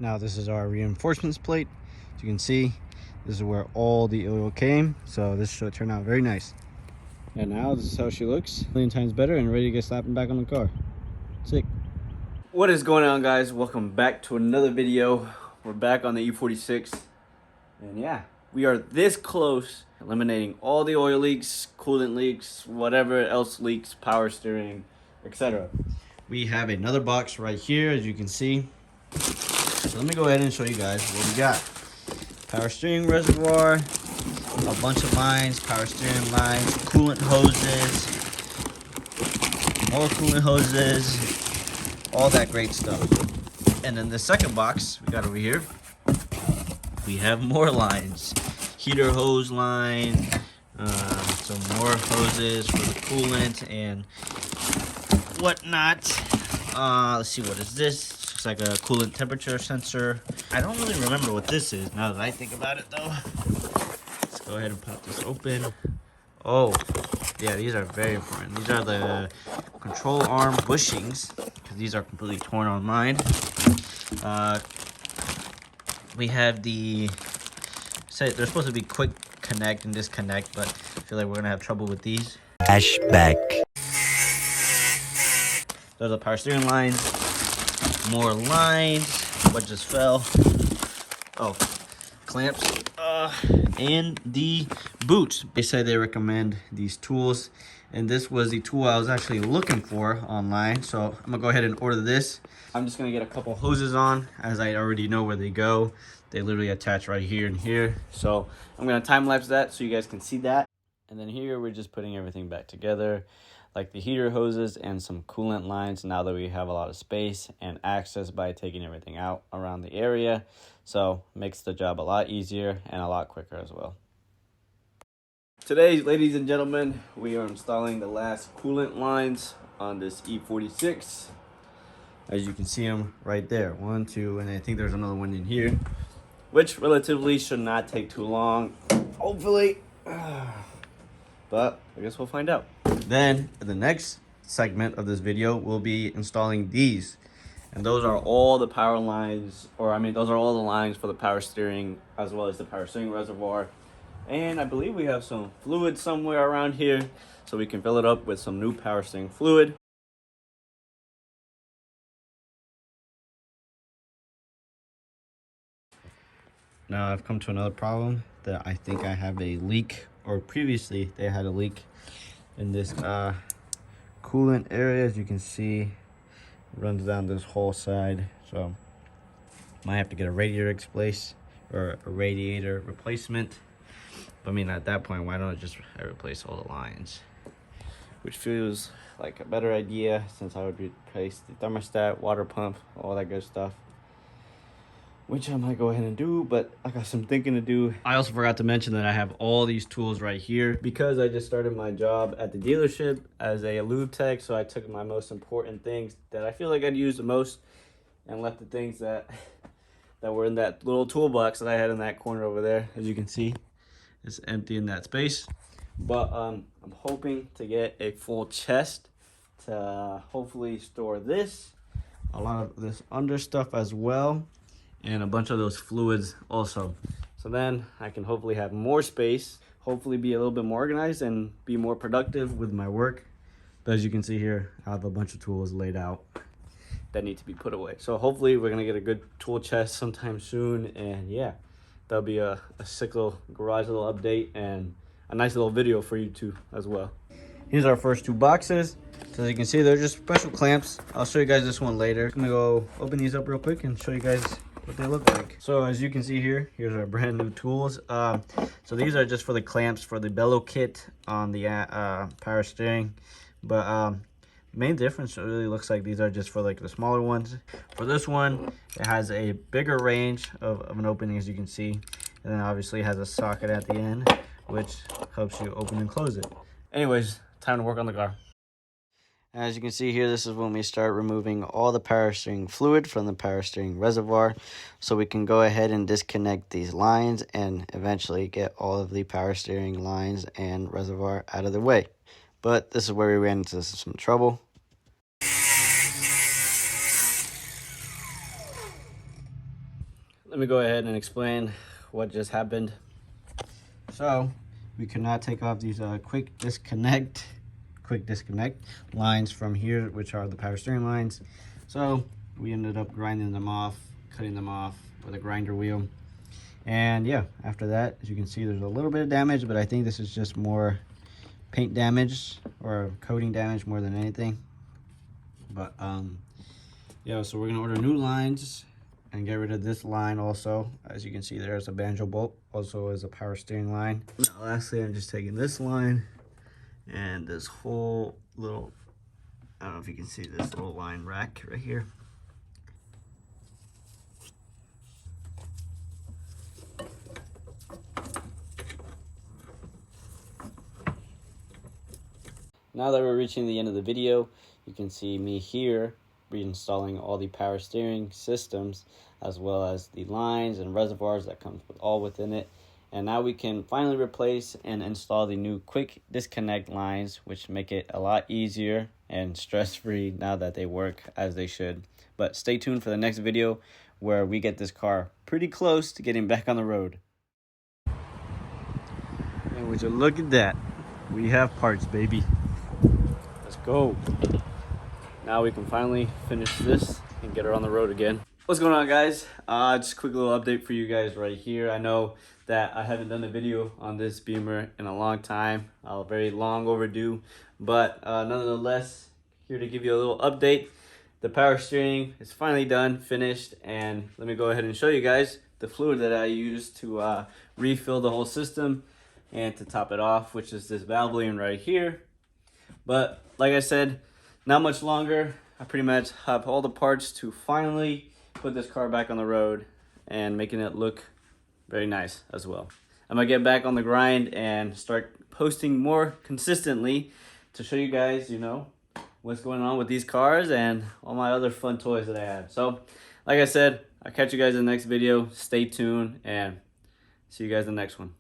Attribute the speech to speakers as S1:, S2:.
S1: Now this is our reinforcements plate. As you can see, this is where all the oil came, so this should turn out very nice. And now this is how she looks, a million times better and ready to get slapping back on the car. Sick. What is going on, guys? Welcome back to another video. We're back on the E46, and yeah, we are this close eliminating all the oil leaks, coolant leaks, whatever else leaks, power steering, etc. We have another box right here, as you can see. So let me go ahead and show you guys what we got. Power steering reservoir, a bunch of lines, power steering lines, coolant hoses, more coolant hoses, all that great stuff. And then the second box we got over here, we have more lines. Heater hose line, some more hoses for the coolant and whatnot. Let's see, what is this? Looks like a coolant temperature sensor. I don't really remember what this is now that I think about it, though. Let's go ahead and pop this open. Oh, yeah, these are very important. These are the control arm bushings, because these are completely torn on mine. We have the, say they're supposed to be quick connect and disconnect, but I feel like we're gonna have trouble with these.
S2: Flashback.
S1: There's the power steering lines, more lines. What just fell? Oh, clamps, and the boot. They said they recommend these tools, and this was the tool I was actually looking for online, so I'm gonna go ahead and order this. I'm just gonna get a couple hoses on, as I already know where they go. They literally attach right here and here, so I'm gonna time lapse that so you guys can see that. And then here we're just putting everything back together, like the heater hoses and some coolant lines, now that we have a lot of space and access by taking everything out around the area. So makes the job a lot easier and a lot quicker as well. Today, ladies and gentlemen, we are installing the last coolant lines on this E46. As you can see them right there, 1, 2, and I think there's another one in here, which relatively should not take too long, hopefully. But I guess we'll find out. Then the next segment of this video will be installing these, and those are all the power lines, or I mean those are all the lines for the power steering as well as the power steering reservoir. And I believe we have some fluid somewhere around here, so we can fill it up with some new power steering fluid. Now I've come to another problem, that I think I have a leak, or previously they had a leak in this coolant area. As you can see, it runs down this whole side, so might have to get a radiator replace, or a radiator replacement. But I mean, at that point, why don't I just replace all the lines, which feels like a better idea, since I would replace the thermostat, water pump, all that good stuff, which I might go ahead and do, but I got some thinking to do. I also forgot to mention that I have all these tools right here, because I just started my job at the dealership as a lube tech, so I took my most important things that I feel like I'd use the most and left the things that were in that little toolbox that I had in that corner over there. As you can see, it's empty in that space. But I'm hoping to get a full chest to hopefully store this, a lot of this under stuff as well, and a bunch of those fluids also. So then I can hopefully have more space, hopefully be a little bit more organized and be more productive with my work. But as you can see here, I have a bunch of tools laid out that need to be put away. So hopefully we're gonna get a good tool chest sometime soon, and yeah, that'll be a sick little garage little update and a nice little video for you too as well. Here's our first two boxes. So as you can see, they're just special clamps. I'll show you guys this one later. I'm gonna go open these up real quick and show you guys what they look like. So as you can see here, here's our brand new tools. So these are just for the clamps for the bellow kit on the power steering. But main difference, it really looks like these are just for like the smaller ones. For this one, it has a bigger range of an opening, as you can see. And then obviously it has a socket at the end, which helps you open and close it. Anyways, time to work on the car. As you can see here, this is when we start removing all the power steering fluid from the power steering reservoir, so we can go ahead and disconnect these lines and eventually get all of the power steering lines and reservoir out of the way. But this is where we ran into some trouble. let me go ahead and explain what just happened. So we could not take off these quick disconnect lines from here, which are the power steering lines. So we ended up grinding them off, cutting them off with a grinder wheel. And yeah, after that, as you can see, there's a little bit of damage, but I think this is just more paint damage or coating damage more than anything. But yeah, so we're gonna order new lines and get rid of this line also. As you can see, there's a banjo bolt, also is a power steering line. Now, lastly, I'm just taking this line and this whole little, I don't know if you can see this little line rack right here. Now that we're reaching the end of the video, you can see me here reinstalling all the power steering systems, as well as the lines and reservoirs that comes with all within it. And now we can finally replace and install the new quick disconnect lines, which make it a lot easier and stress-free now that they work as they should. But stay tuned for the next video where we get this car pretty close to getting back on the road. And would you look at that? We have parts, baby. Let's go. Now we can finally finish this and get her on the road again. What's going on, guys? Just a quick little update for you guys right here. I know that I haven't done a video on this Beamer in a long time, very long overdue, but nonetheless, here to give you a little update. The power steering is finally done, finished, and let me go ahead and show you guys the fluid that I used to refill the whole system and to top it off, which is this Valvoline right here. But like I said, not much longer. I pretty much have all the parts to finally put this car back on the road and making it look very nice as well. I'm gonna get back on the grind and start posting more consistently to show you guys, you know, what's going on with these cars and all my other fun toys that I have. So, like I said, I'll catch you guys in the next video. Stay tuned and see you guys in the next one.